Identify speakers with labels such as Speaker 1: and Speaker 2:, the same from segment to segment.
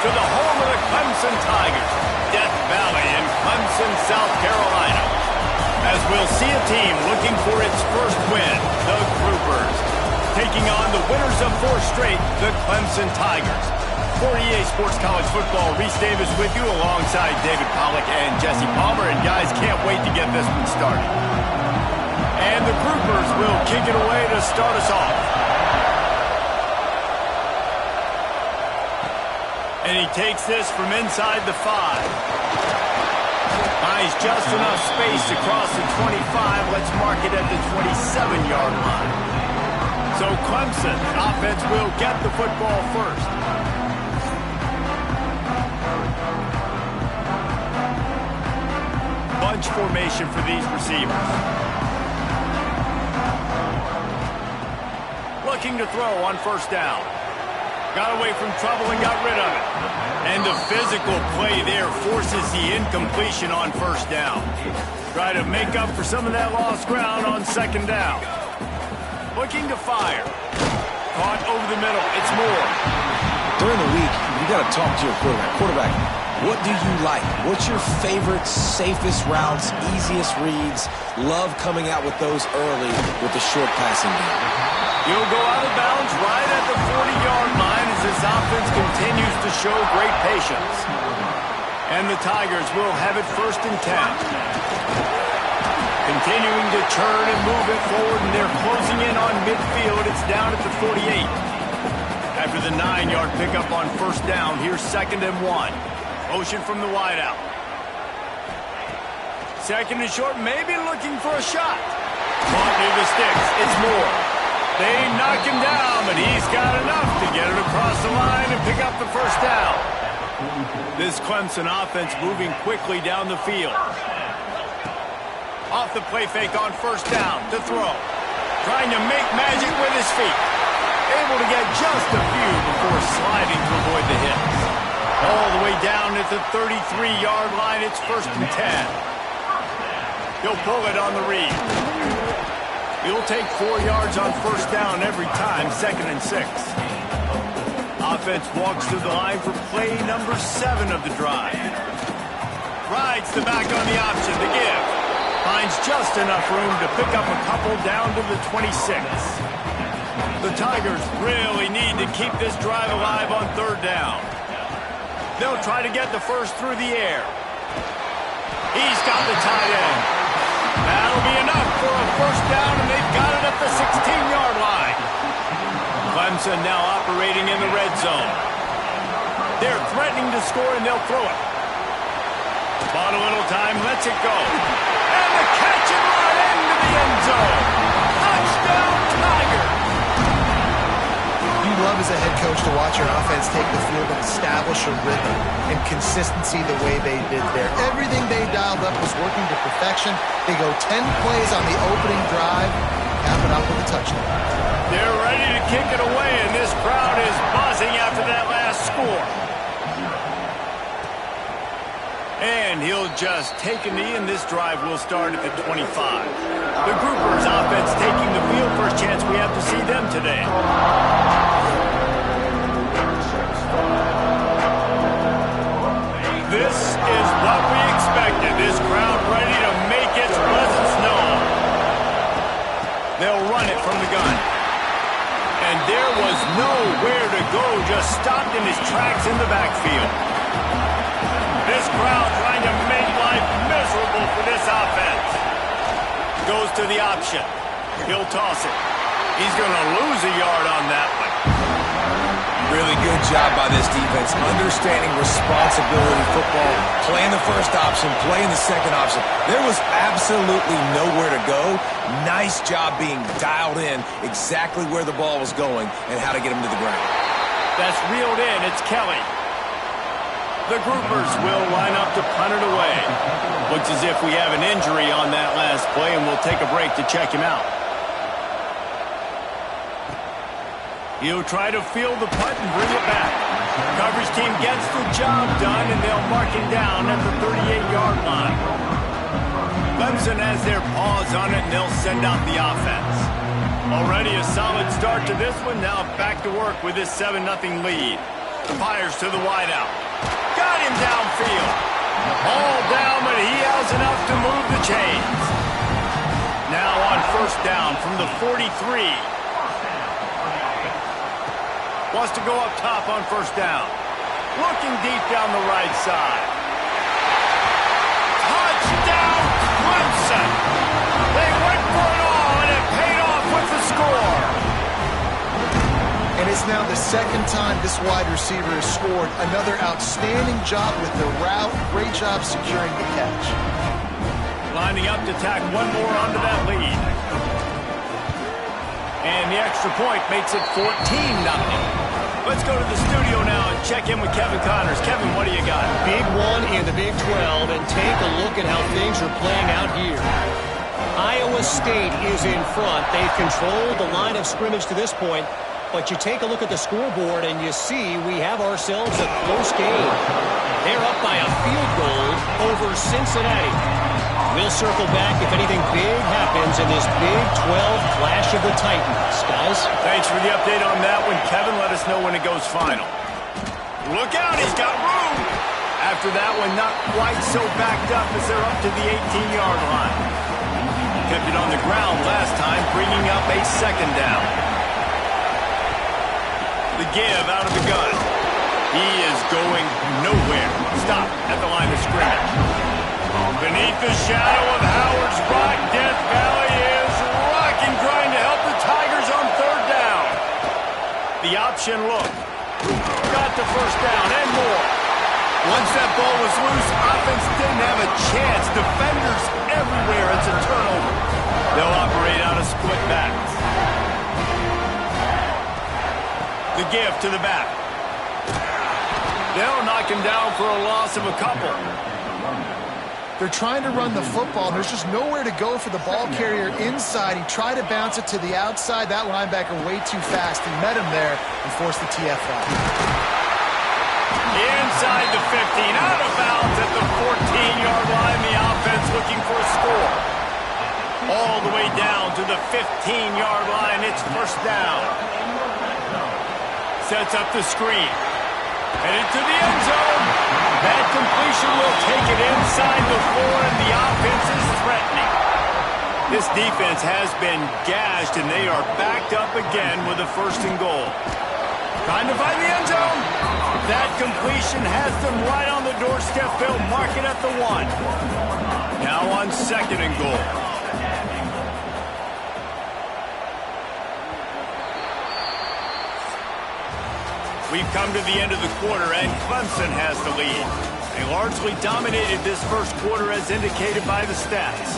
Speaker 1: to the home of the Clemson Tigers, Death Valley in Clemson, South Carolina. As we'll see a team looking for its first win, the Groupers, taking on the winners of 4 straight, the Clemson Tigers. For EA Sports College Football, Reese Davis with you alongside David Pollack and Jesse Palmer. And guys, can't wait to get this one started. And the Groupers will kick it away to start us off. And he takes this from inside the 5. Finds just enough space across the 25. Let's mark it at the 27-yard line. So Clemson offense will get the football first. Bunch formation for these receivers. Looking to throw on first down. Got away from trouble and got rid of it. And the physical play there forces the incompletion on first down. Try to make up for some of that lost ground on second down. Looking to fire. Caught over the middle. It's Moore.
Speaker 2: During the week, you got to talk to your quarterback. What do you like? What's your favorite, safest routes, easiest reads? Love coming out with those early with the short passing game.
Speaker 1: He'll go out of bounds right at the 40-yard line as this offense continues to show great patience. And the Tigers will have it first and 10. Continuing to turn and move it forward, and they're closing in on midfield. It's down at the 48. After the 9-yard pickup on first down, here's 2nd and 1. Motion from the wideout. 2nd and short, maybe looking for a shot. Caught near the sticks. It's Moore. They knock him down, but he's got enough to get it across the line and pick up the first down. This Clemson offense moving quickly down the field. Off the play fake on first down to throw. Trying to make magic with his feet. Able to get just a few before sliding to avoid the hits. All the way down at the 33-yard line, it's 1st and 10. He'll pull it on the read. He'll take 4 yards on first down every time, 2nd and 6. Offense walks to the line for play number 7 of the drive. Rides the back on the option to give. Finds just enough room to pick up a couple down to the 26. The Tigers really need to keep this drive alive on 3rd down. They'll try to get the first through the air. He's got the tight end. That'll be enough for a first down, and they've got it at the 16-yard line. Clemson now operating in the red zone. They're threatening to score, and they'll throw it. Bought a little time, lets it go. And the catch and run into the end zone. Touchdown, Tigers!
Speaker 3: You love as a head coach to watch your offense take the field and establish a rhythm and consistency the way they did there. Everything they dialed up was working to perfection. They go 10 plays on the opening drive, cap it up with a touchdown.
Speaker 1: They're ready to kick it away, and this crowd is buzzing after that last score. And he'll just take a knee, and this drive will start at the 25. The Groupers offense taking the field. First chance we have to see them today. This is what we expected. This crowd ready to make its presence known. They'll run it from the gun. And there was nowhere to go, just stopped in his tracks in the backfield. This crowd trying to make life miserable for this offense. Goes to the option. He'll toss it. He's going to lose a yard on that one.
Speaker 2: Really good job by this defense, understanding responsibility football, playing the first option, playing the second option. There was absolutely nowhere to go. Nice job being dialed in exactly where the ball was going and how to get him to the ground.
Speaker 1: That's reeled in. It's Kelly. The Groupers will line up to punt it away. Looks as if we have an injury on that last play, and we'll take a break to check him out. He'll try to field the punt and bring it back. Coverage team gets the job done, and they'll mark him down at the 38-yard line. Clemson has their paws on it, and they'll send out the offense. Already a solid start to this one. Now back to work with this 7-0 lead. Fires to the wideout. Got him downfield. All down, but he has enough to move the chains. Now on first down from the 43. Wants to go up top on first down. Looking deep down the right side. Touchdown, Clemson! They went for it all, and it paid off with the score.
Speaker 3: And it's now the second time this wide receiver has scored. Another outstanding job with the route. Great job securing the catch.
Speaker 1: Lining up to tack one more onto that lead. And the extra point makes it 14-0. Let's go to the studio now and check in with Kevin Connors. Kevin, what do you got?
Speaker 4: Big one in the Big 12, and take a look at how things are playing out here. Iowa State is in front. They've controlled the line of scrimmage to this point, but you take a look at the scoreboard and you see we have ourselves a close game. They're up by a field goal over Cincinnati. We'll circle back if anything big happens in this Big 12 Clash of the Titans. Guys?
Speaker 1: Thanks for the update on that one, Kevin. Let us know when it goes final. Look out, he's got room. After that one, not quite so backed up as they're up to the 18-yard line. Kept it on the ground last time, bringing up a second down. The give out of the gun. He is going nowhere. Stop at the line of scrimmage. Beneath the shadow of Howard's Rock, Death Valley is rocking, trying to help the Tigers on third down. The option look. Got the first down and more. Once that ball was loose, offense didn't have a chance. Defenders everywhere. It's a turnover. They'll operate out of split backs. The give to the back. They'll knock him down for a loss of a couple.
Speaker 3: They're trying to run the football, and there's just nowhere to go for the ball carrier inside. He tried to bounce it to the outside. That linebacker way too fast. He met him there and forced the TFL.
Speaker 1: Inside the 15, out of bounds at the 14-yard line. The offense looking for a score. All the way down to the 15-yard line. It's first down. Sets up the screen. Headed to the end zone. That completion will take it inside the 4, and the offense is threatening. This defense has been gashed, and they are backed up again with a first and goal. Trying to find the end zone. That completion has them right on the doorstep. They'll mark it at the 1. Now on second and goal. We've come to the end of the quarter, and Clemson has the lead. They largely dominated this first quarter as indicated by the stats.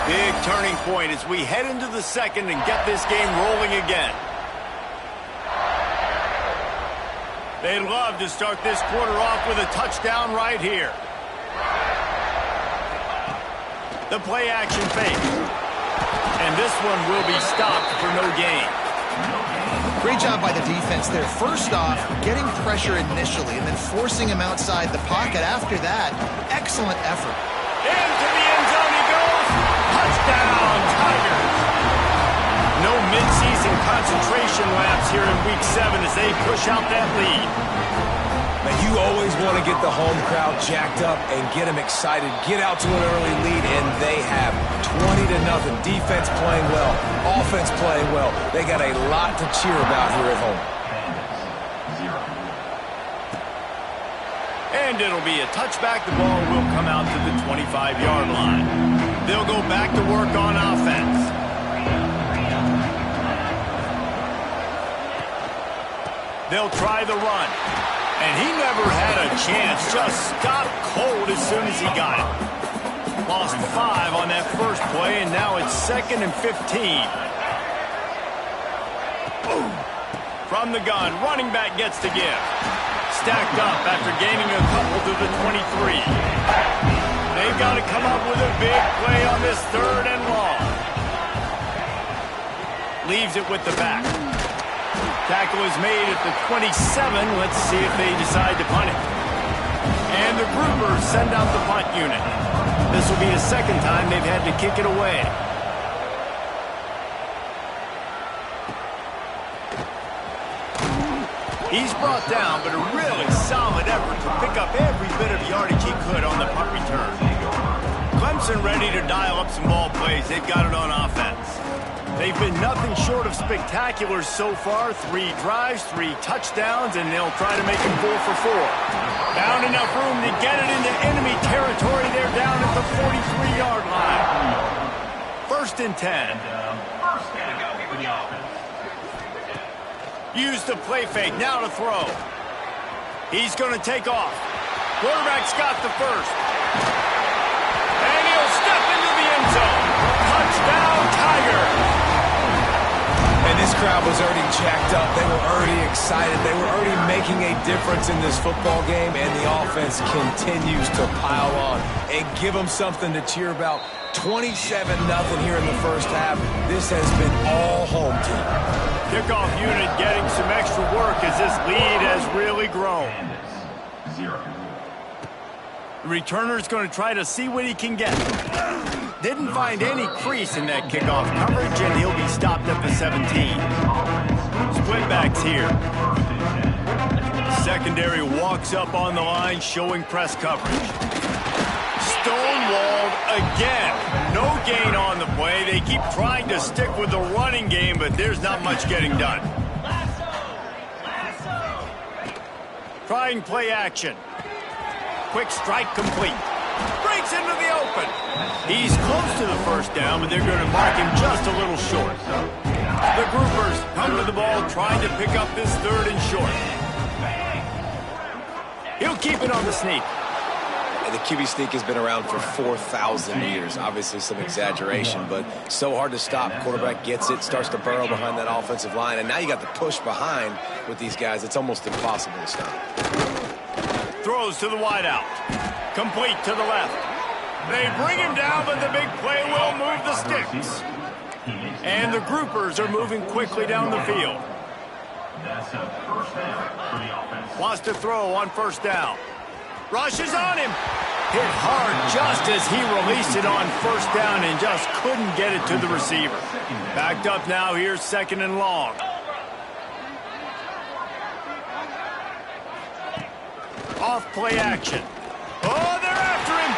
Speaker 1: Big turning point as we head into the second and get this game rolling again. They'd love to start this quarter off with a touchdown right here. The play-action fake. And this one will be stopped for no gain.
Speaker 3: Great job by the defense there. First off, getting pressure initially and then forcing him outside the pocket after that. Excellent effort.
Speaker 1: Into the end zone he goes. Touchdown, Tigers. No midseason concentration laps here in Week 7 as they push out that lead.
Speaker 2: Now, you always want to get the home crowd jacked up and get them excited. Get out to an early lead, and they have 20-0. Defense playing well, offense playing well. They got a lot to cheer about here at home.
Speaker 1: And it'll be a touchback. The ball will come out to the 25-yard line. They'll go back to work on offense. They'll try the run. And he never had a chance. Just stopped cold as soon as he got it. Lost 5 on that first play, and now it's 2nd and 15. Boom. From the gun, running back gets to give. Stacked up after gaining a couple to the 23. They've got to come up with a big play on this 3rd and long. Leaves it with the back. Tackle is made at the 27. Let's see if they decide to punt it. And the groupers send out the punt unit. This will be the second time they've had to kick it away. He's brought down, but a really solid effort to pick up every bit of yardage he could on the punt return. Clemson ready to dial up some ball plays. They've got it on offense. They've been nothing short of spectacular so far. 3 drives, 3 touchdowns, and they'll try to make them 4 for 4. Found enough room to get it into enemy territory. They're down at the 43-yard line. 1st and 10. Use the play fake, now to throw. He's going to take off. Quarterback's got the first. And he'll step into the end zone. Touchdown, Tigers.
Speaker 2: And this crowd was already jacked up. They were already excited. They were already making a difference in this football game, and the offense continues to pile on and give them something to cheer about. 27-0 here in the first half. This has been all home team.
Speaker 1: Kickoff unit getting some extra work as this lead has really grown. The returner's going to try to see what he can get. Didn't find any crease in that kickoff coverage, and he'll be stopped at the 17. Split backs here. Secondary walks up on the line, showing press coverage. Stonewalled again. No gain on the play. They keep trying to stick with the running game, but there's not much getting done. Trying play action. Quick strike complete. Breaks into the open. He's close to the first down, but they're going to mark him just a little short. The groupers come to the ball, trying to pick up this 3rd and short. He'll keep it on the sneak.
Speaker 2: The QB sneak has been around for 4,000 years. Obviously some exaggeration, but so hard to stop. Quarterback gets it, starts to burrow behind that offensive line, and now you got the push behind with these guys. It's almost impossible to stop.
Speaker 1: Throws to the wideout. Complete to the left. They bring him down, but the big play will move the sticks. And the groupers are moving quickly down the field. Wants to throw on 1st down. Rushes on him. Hit hard just as he released it on 1st down and just couldn't get it to the receiver. Backed up now, here's 2nd and long. Off play action. Oh, they're after him.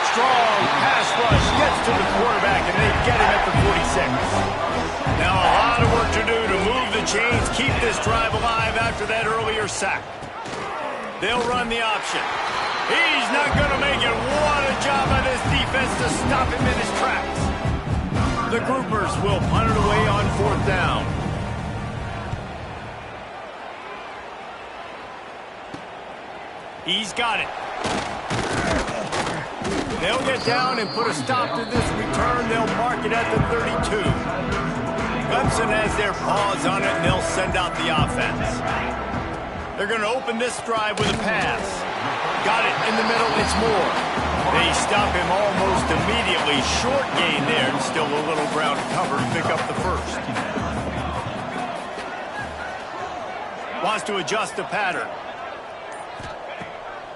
Speaker 1: Strong pass rush gets to the quarterback, and they get him at the 46. Now a lot of work to do to move the chains, keep this drive alive after that earlier sack. They'll run the option. He's not going to make it. What a job by this defense to stop him in his tracks. The groupers will punt it away on 4th down. He's got it. They'll get down and put a stop to this return. They'll mark it at the 32. Clemson has their paws on it, and they'll send out the offense. They're going to open this drive with a pass. Got it in the middle, it's Moore. They stop him almost immediately. Short gain there, and still a little ground to cover to pick up the 1st. Wants to adjust the pattern.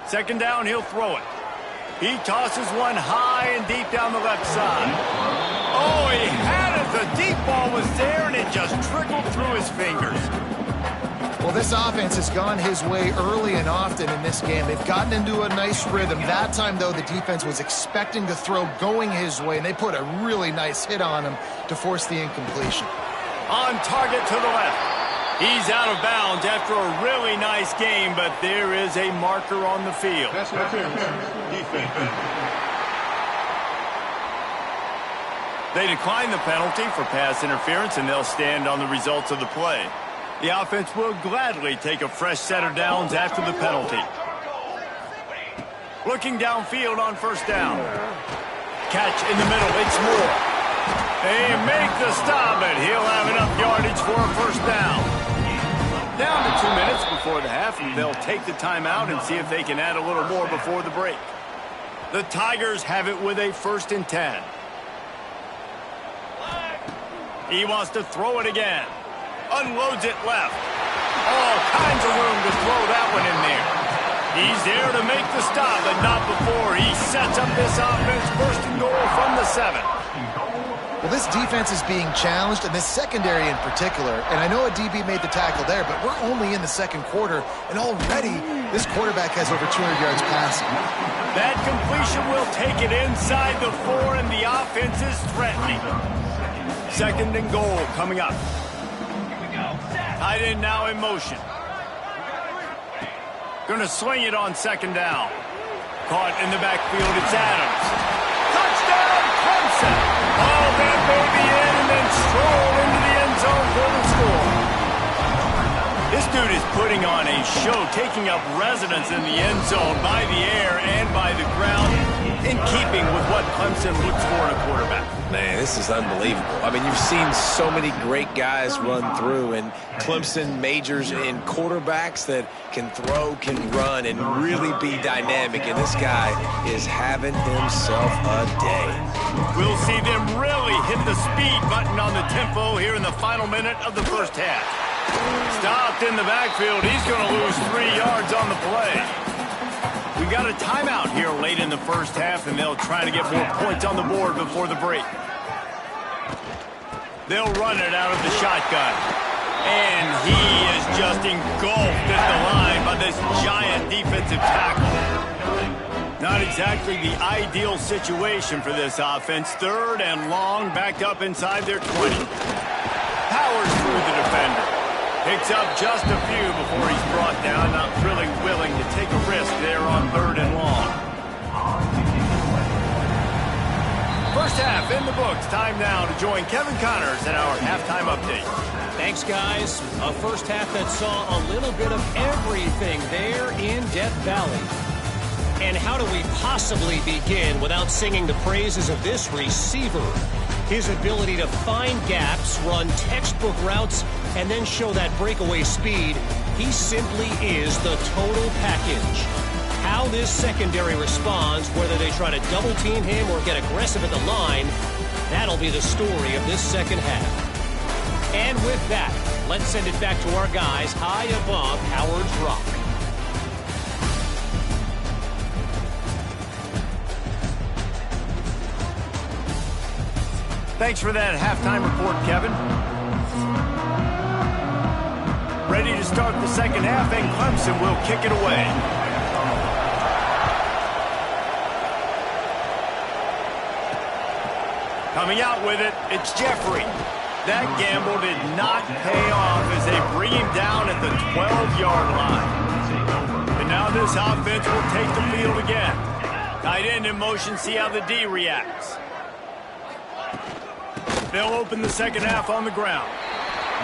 Speaker 1: 2nd down, he'll throw it. He tosses one high and deep down the left side. Oh, he had it. The deep ball was there, and it just trickled through his fingers.
Speaker 3: Well, this offense has gone his way early and often in this game. They've gotten into a nice rhythm. That time, though, the defense was expecting the throw going his way, and they put a really nice hit on him to force the incompletion.
Speaker 1: On target to the left. He's out of bounds after a really nice game, but there is a marker on the field.
Speaker 5: That's defense.
Speaker 1: They decline the penalty for pass interference, and they'll stand on the results of the play. The offense will gladly take a fresh set of downs after the penalty. Looking downfield on 1st down. Catch in the middle, it's Moore. They make the stop, but he'll have enough yardage for a 1st down. Down to 2 minutes before the half, and they'll take the timeout and see if they can add a little more before the break. The Tigers have it with a 1st and 10. He wants to throw it again. Unloads it left. All kinds of room to throw that one in there. He's there to make the stop, but not before he sets up this offense. First and goal from the 7.
Speaker 3: Well, this defense is being challenged, and this secondary in particular. And I know a DB made the tackle there, but we're only in the second quarter, and already this quarterback has over 200 yards passing.
Speaker 1: That completion will take it inside the 4, and the offense is threatening. Second and goal coming up. Tight end now in motion. Going to swing it on second down. Caught in the backfield, it's Adams. Touchdown, Clemson! Oh, that may be in, and then stroll into the end zone for the score. This dude is putting on a show, taking up residence in the end zone by the air and by the ground, in keeping with what Clemson looks for in a quarterback.
Speaker 2: Man, this is unbelievable. I mean, you've seen so many great guys run through, and Clemson majors in quarterbacks that can throw, can run, and really be dynamic, and this guy is having himself a day.
Speaker 1: We'll see them really hit the speed button on the tempo here in the final minute of the first half. Stopped in the backfield. He's going to lose 3 yards on the play. We got a timeout here late in the first half, and they'll try to get more points on the board before the break. They'll run it out of the shotgun. And he is just engulfed at the line by this giant defensive tackle. Not exactly the ideal situation for this offense. Third and long, backed up inside their 20. Powers through the defender. Picks up just a few before he's brought down. Not really willing to take a risk there on third and long. First half in the books. Time now to join Kevin Connors in our halftime update.
Speaker 4: Thanks, guys. A first half that saw a little bit of everything there in Death Valley. And how do we possibly begin without singing the praises of this receiver? His ability to find gaps, run textbook routes, and then show that breakaway speed. He simply is the total package. How this secondary responds, whether they try to double-team him or get aggressive at the line, that'll be the story of this second half. And with that, let's send it back to our guys high above Howard's Rock.
Speaker 1: Thanks for that halftime report, Kevin. Ready to start the second half, and Clemson will kick it away. Coming out with it, it's Jeffrey. That gamble did not pay off as they bring him down at the 12-yard line. And now this offense will take the field again. Tight end in motion, see how the D reacts. They'll open the second half on the ground.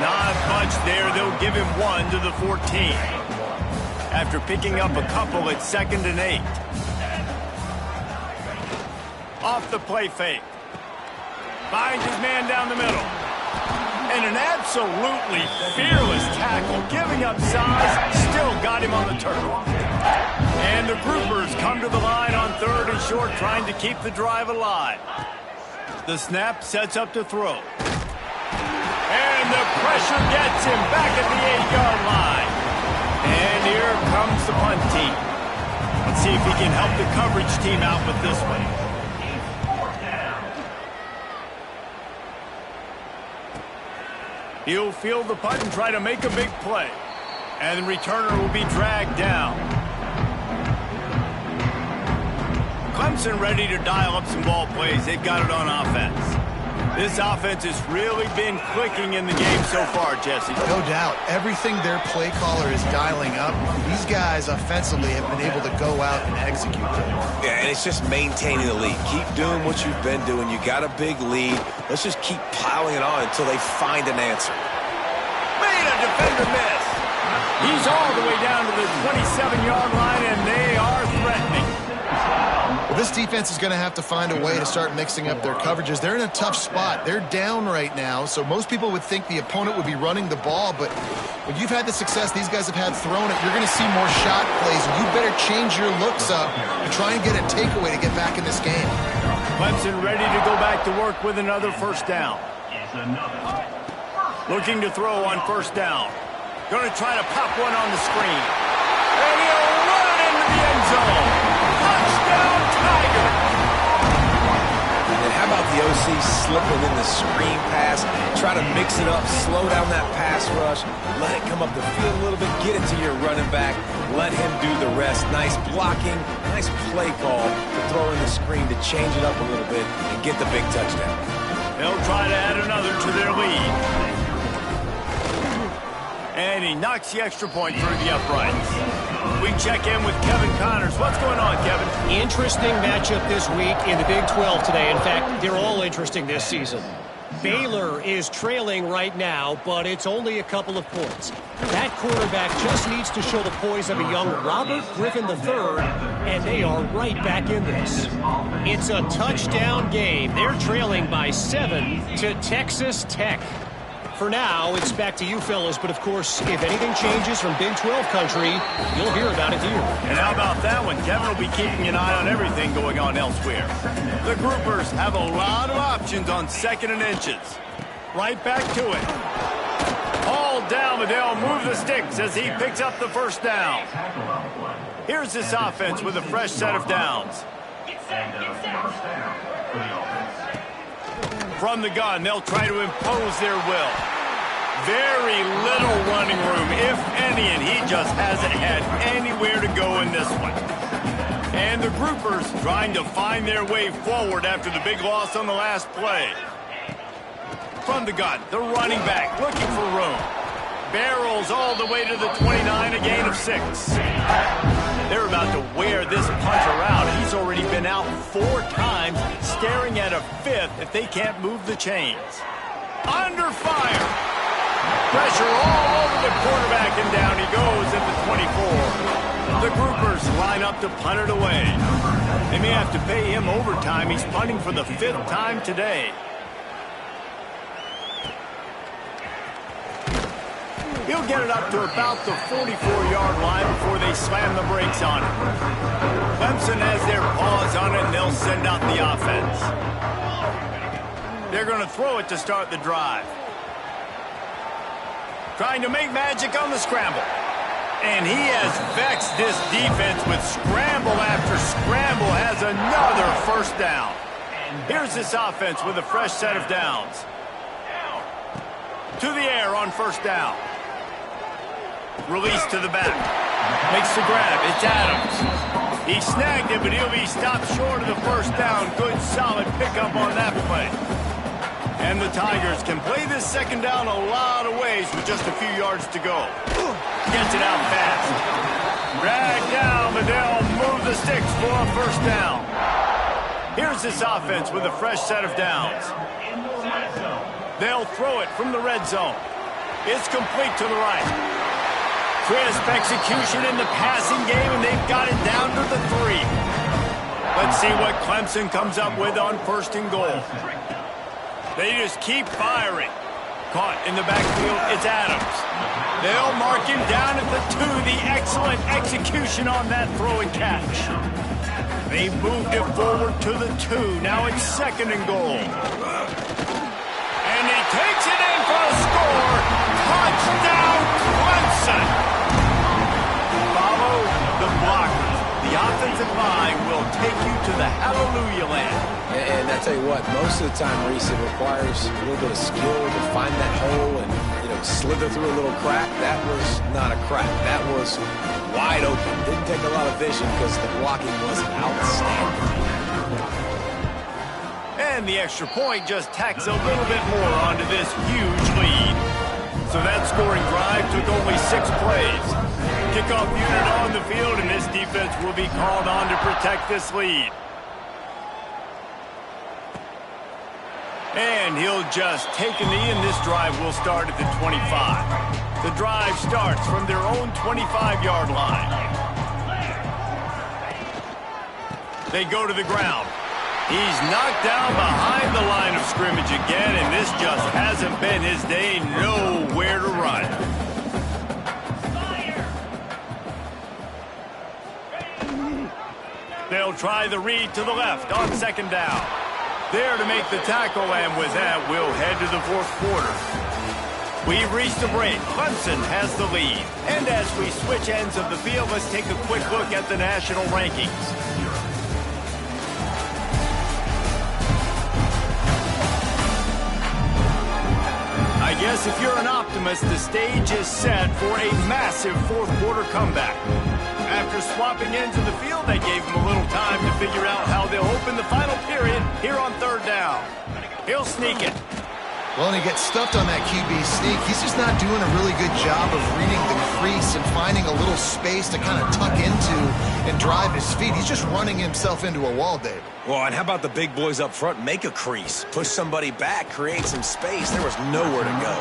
Speaker 1: Not much there. They'll give him 1 to the 14. After picking up a couple at 2nd and 8. Off the play fake. Finds his man down the middle. And an absolutely fearless tackle. Giving up size, still got him on the turf. And the groupers come to the line on 3rd and short, trying to keep the drive alive. The snap sets up to throw. And the pressure gets him back at the 8-yard line. And here comes the punt team. Let's see if he can help the coverage team out with this one. He'll field the punt and try to make a big play. And the returner will be dragged down. Clemson ready to dial up some ball plays. They've got it on offense. This offense has really been clicking in the game so far, Jesse.
Speaker 3: No doubt. Everything their play caller is dialing up, these guys offensively have been able to go out and execute them.
Speaker 2: Yeah, and it's just maintaining the lead. Keep doing what you've been doing. You got a big lead. Let's just keep piling it on until they find an answer.
Speaker 1: Made a defender miss. He's all the way down to the 27-yard line, and they are threatening.
Speaker 3: Well, this defense is going to have to find a way to start mixing up their coverages. They're in a tough spot. They're down right now, so most people would think the opponent would be running the ball, but when you've had the success these guys have had throwing it, you're going to see more shot plays, and you better change your looks up and try and get a takeaway to get back in this game.
Speaker 1: Clemson ready to go back to work with another first down. Looking to throw on first down. Going to try to pop one on the screen. And he'll run it into
Speaker 2: see slipping in the screen pass. Try to mix it up, slow down that pass rush, let it come up the field a little bit, get it to your running back, let him do the rest. Nice blocking, nice play call to throw in the screen to change it up a little bit and get the big touchdown.
Speaker 1: They'll try to add another to their lead. And he knocks the extra point through the uprights. We check in with Kevin Connors. What's going on, Kevin?
Speaker 4: Interesting matchup this week in the Big 12 today. In fact, they're all interesting this season. Baylor is trailing right now, but it's only a couple of points. That quarterback just needs to show the poise of a young Robert Griffin III, and they are right back in this. It's a touchdown game. They're trailing by 7 to Texas Tech. For now, it's back to you fellas, but of course, if anything changes from Big 12 country, you'll hear about it here.
Speaker 1: And how about that one? Kevin will be keeping an eye on everything going on elsewhere. The Groupers have a lot of options on 2nd and inches. Right back to it. All down, they'll move the sticks as he picks up the first down. Here's this offense with a fresh set of downs. From the gun, they'll try to impose their will. Very little running room, if any, and he just hasn't had anywhere to go in this one. And the Groupers trying to find their way forward after the big loss on the last play. From the gun, the running back looking for room. Barrels all the way to the 29, a gain of 6. They're about to wear this punter out. He's already been out 4 times, staring at a 5th if they can't move the chains. Under fire. Pressure all over the quarterback, and down he goes at the 24. The Groupers line up to punt it away. They may have to pay him overtime. He's punting for the 5th time today. He'll get it up to about the 44-yard line before they slam the brakes on it. Clemson has their paws on it, and they'll send out the offense. They're going to throw it to start the drive. Trying to make magic on the scramble. And he has vexed this defense with scramble after scramble, has another first down. Here's this offense with a fresh set of downs. To the air on first down. Release to the back. Makes the grab. It's Adams. He snagged it, but he'll be stopped short of the first down. Good, solid pickup on that play. And the Tigers can play this second down a lot of ways with just a few yards to go. Gets it out fast. Dragged down, but they'll move the sticks for a first down. Here's this offense with a fresh set of downs. They'll throw it from the red zone. It's complete to the right. Crisp execution in the passing game, and they've got it down to the 3. Let's see what Clemson comes up with on 1st and goal. They just keep firing. Caught in the backfield, it's Adams. They'll mark him down at the 2. The excellent execution on that throw and catch. They moved it forward to the 2. Now it's 2nd and goal. And he takes it in for a score. Touchdown, Clemson. Follow the blockers. The offensive line will take you to the hallelujah land.
Speaker 2: And I tell you what, most of the time, Reese, it requires a little bit of skill to find that hole and, slither through a little crack. That was not a crack. That was wide open. Didn't take a lot of vision because the blocking was outstanding.
Speaker 1: And the extra point just tacks a little bit more onto this huge lead. So that scoring drive took only 6 plays. Kickoff unit on the field, and this defense will be called on to protect this lead. And he'll just take a knee, and this drive will start at the 25. The drive starts from their own 25-yard line. They go to the ground. He's knocked down behind the line of scrimmage again, and this just hasn't been his day. Nowhere to run. They'll try the read to the left on 2nd down. There to make the tackle, and with that, we'll head to the 4th quarter. We've reached a break. Clemson has the lead. And as we switch ends of the field, let's take a quick look at the national rankings. guess if you're an optimist, the stage is set for a massive fourth-quarter comeback. After swapping into the field, they gave him a little time to figure out how they'll open the final period here on third down. He'll sneak it.
Speaker 3: Well, and he gets stuffed on that QB sneak. He's just not doing a really good job of reading the crease and finding a little space to kind of tuck into and drive his feet. He's just running himself into a wall, Dave.
Speaker 2: Well, and how about the big boys up front? Make a crease. Push somebody back. Create some space. There was nowhere to go.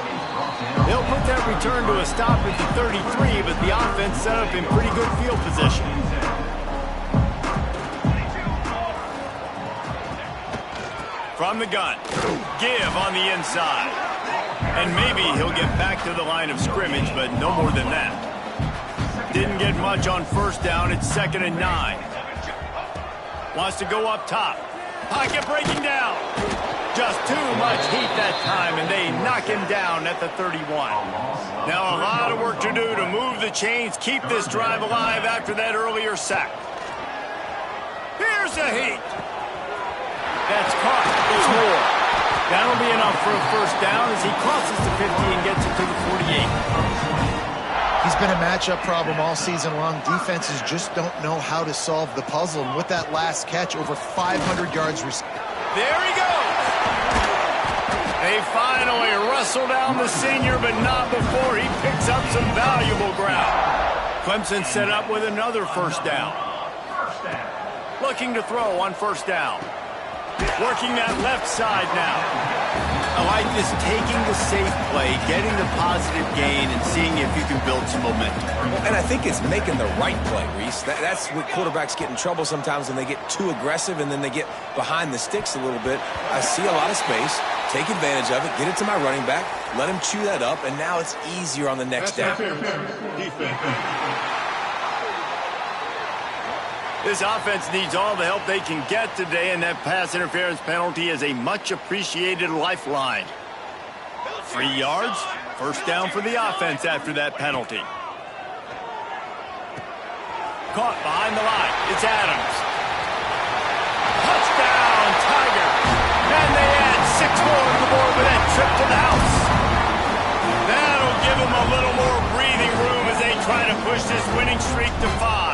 Speaker 1: They'll put that return to a stop at the 33, but the offense set up in pretty good field position. From the gun, give on the inside. And maybe he'll get back to the line of scrimmage, but no more than that. Didn't get much on first down. It's 2nd and 9. Wants to go up top. Pocket breaking down. Just too much heat that time, and they knock him down at the 31. Now a lot of work to do to move the chains, keep this drive alive after that earlier sack. Here's the heat. That's caught. There's more. That'll be enough for a first down as he crosses the 50 and gets it to the 48.
Speaker 3: He's been a matchup problem all season long. Defenses just don't know how to solve the puzzle. And with that last catch, over 500 yards received.
Speaker 1: There he goes. They finally wrestle down the senior, but not before he picks up some valuable ground. Clemson set up with another first down. Looking to throw on first down. Working that left side now. I like this, taking the safe play, getting the positive gain, and seeing if you can build some momentum.
Speaker 2: And I think it's making the right play, Reese. That's what quarterbacks get in trouble sometimes when they get too aggressive and then they get behind the sticks a little bit. I see a lot of space. Take advantage of it. Get it to my running back. Let him chew that up, and now it's easier on the next down.
Speaker 5: Defense.
Speaker 1: This offense needs all the help they can get today, and that pass interference penalty is a much-appreciated lifeline. 3 yards, first down for the offense after that penalty. Caught behind the line. It's Adams. Touchdown, Tiger. And they add 6 more to the board with that trip to the house. That'll give them a little more breathing room as they try to push this winning streak to 5.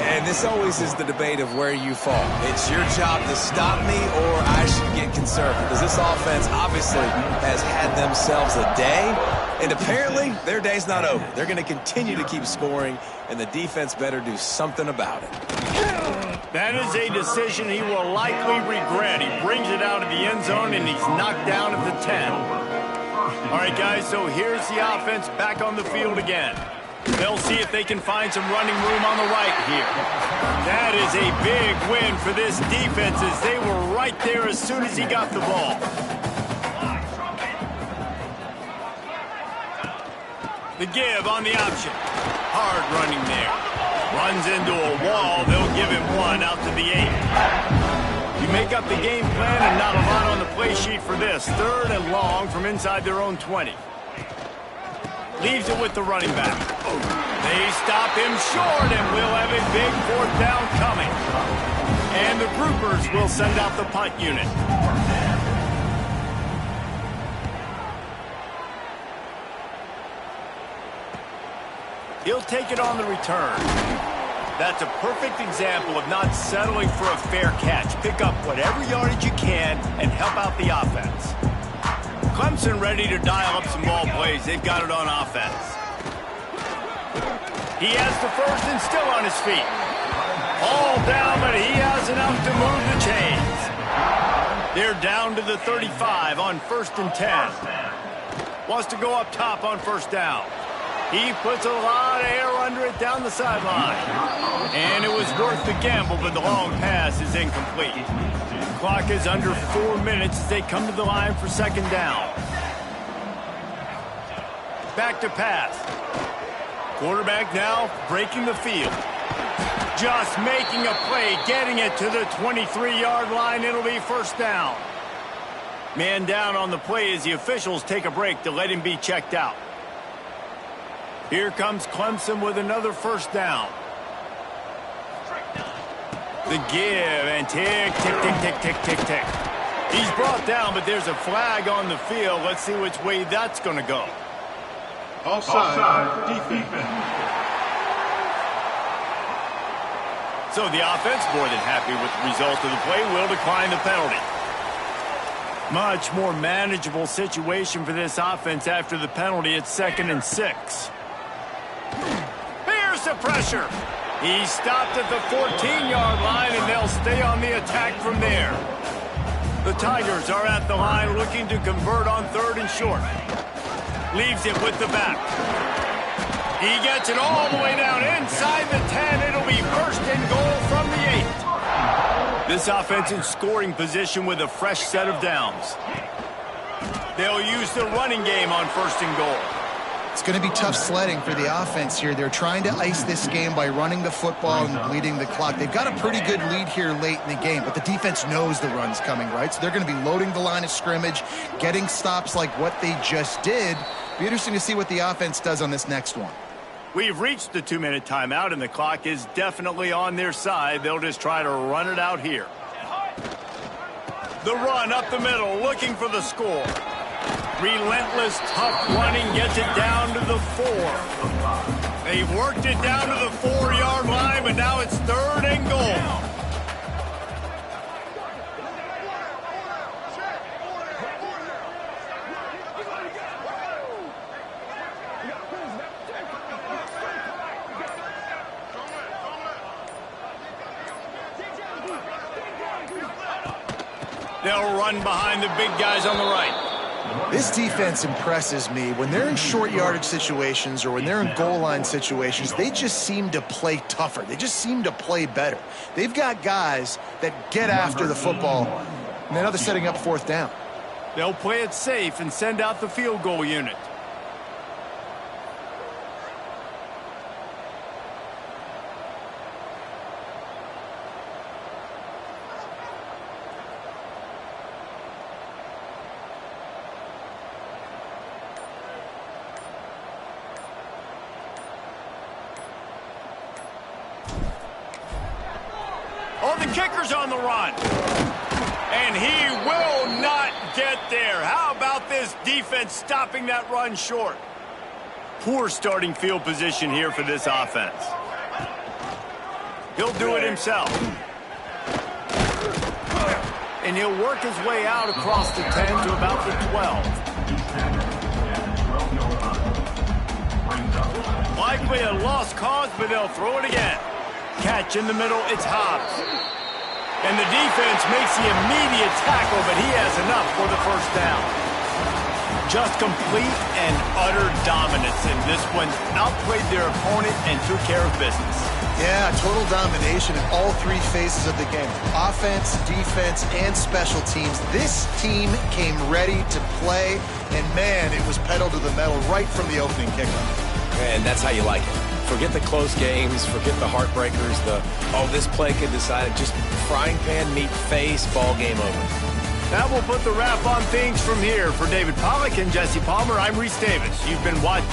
Speaker 2: And this always is the debate of where you fall. It's your job to stop me or I should get concerned. Because this offense obviously has had themselves a day. And apparently their day's not over. They're going to continue to keep scoring. And the defense better do something about it.
Speaker 1: That is a decision he will likely regret. He brings it out of the end zone and he's knocked down at the 10. All right, guys, so here's the offense back on the field again. They'll see if they can find some running room on the right here. That is a big win for this defense as they were right there as soon as he got the ball. The give on the option. Hard running there. Runs into a wall. They'll give him one out to the 8. You make up the game plan and not a lot on the play sheet for this. 3rd and long from inside their own 20. Leaves it with the running back. They stop him short and we'll have a big 4th down coming. And the groupers will send out the punt unit. He'll take it on the return. That's a perfect example of not settling for a fair catch. Pick up whatever yardage you can and help out the offense. Clemson ready to dial up some ball plays. They've got it on offense. He has the first and still on his feet. All down, but he has enough to move the chains. They're down to the 35 on 1st and 10. Wants to go up top on first down. He puts a lot of air under it down the sideline. And it was worth the gamble, but the long pass is incomplete. Clock is under 4 minutes as they come to the line for 2nd down. Back to pass. Quarterback now breaking the field. Just making a play, getting it to the 23-yard line. It'll be first down. Man down on the play as the officials take a break to let him be checked out. Here comes Clemson with another first down. The give and tick, tick, tick, tick, tick, tick, tick. He's brought down, but there's a flag on the field. Let's see which way that's going to go.
Speaker 5: Offside. Defense.
Speaker 1: So the offense, more than happy with the result of the play, will decline the penalty. Much more manageable situation for this offense after the penalty at 2nd and 6. Here's the pressure. He stopped at the 14-yard line, and they'll stay on the attack from there. The Tigers are at the line looking to convert on 3rd and short. Leaves it with the back. He gets it all the way down inside the 10. It'll be 1st and goal from the 8. This offense in scoring position with a fresh set of downs. They'll use the running game on 1st and goal.
Speaker 3: It's going to be tough sledding for the offense here. They're trying to ice this game by running the football and bleeding the clock. They've got a pretty good lead here late in the game, but the defense knows the run's coming, right? So they're going to be loading the line of scrimmage, getting stops like what they just did. Be interesting to see what the offense does on this next one.
Speaker 1: We've reached the 2-minute timeout, and the clock is definitely on their side. They'll just try to run it out here. The run up the middle, looking for the score. Relentless, tough running gets it down to the 4. They've worked it down to the 4-yard line, but now it's 3rd and goal. They'll run behind the big guys on the right.
Speaker 3: This defense impresses me. When they're in short yardage situations or when they're in goal line situations, they just seem to play tougher. They just seem to play better. They've got guys that get after the football, and now they're setting up 4th down.
Speaker 1: They'll play it safe and send out the field goal unit. Oh, the kicker's on the run. And he will not get there. How about this defense stopping that run short? Poor starting field position here for this offense. He'll do it himself. And he'll work his way out across the 10 to about the 12. Likely a lost cause, but they'll throw it again. Catch in the middle, it's Hobbs. And the defense makes the immediate tackle, but he has enough for the 1st down. Just complete and utter dominance in this one. Outplayed their opponent and took care of business.
Speaker 3: Yeah, total domination in all 3 phases of the game. Offense, defense, and special teams. This team came ready to play, and man, it was pedal to the metal right from the opening kickoff.
Speaker 2: And that's how you like it. Forget the close games, forget the heartbreakers, this play could decide it. Just frying pan, meat face, ball game over.
Speaker 1: That will put the wrap on things from here. For David Pollack and Jesse Palmer, I'm Reese Davis. You've been watching.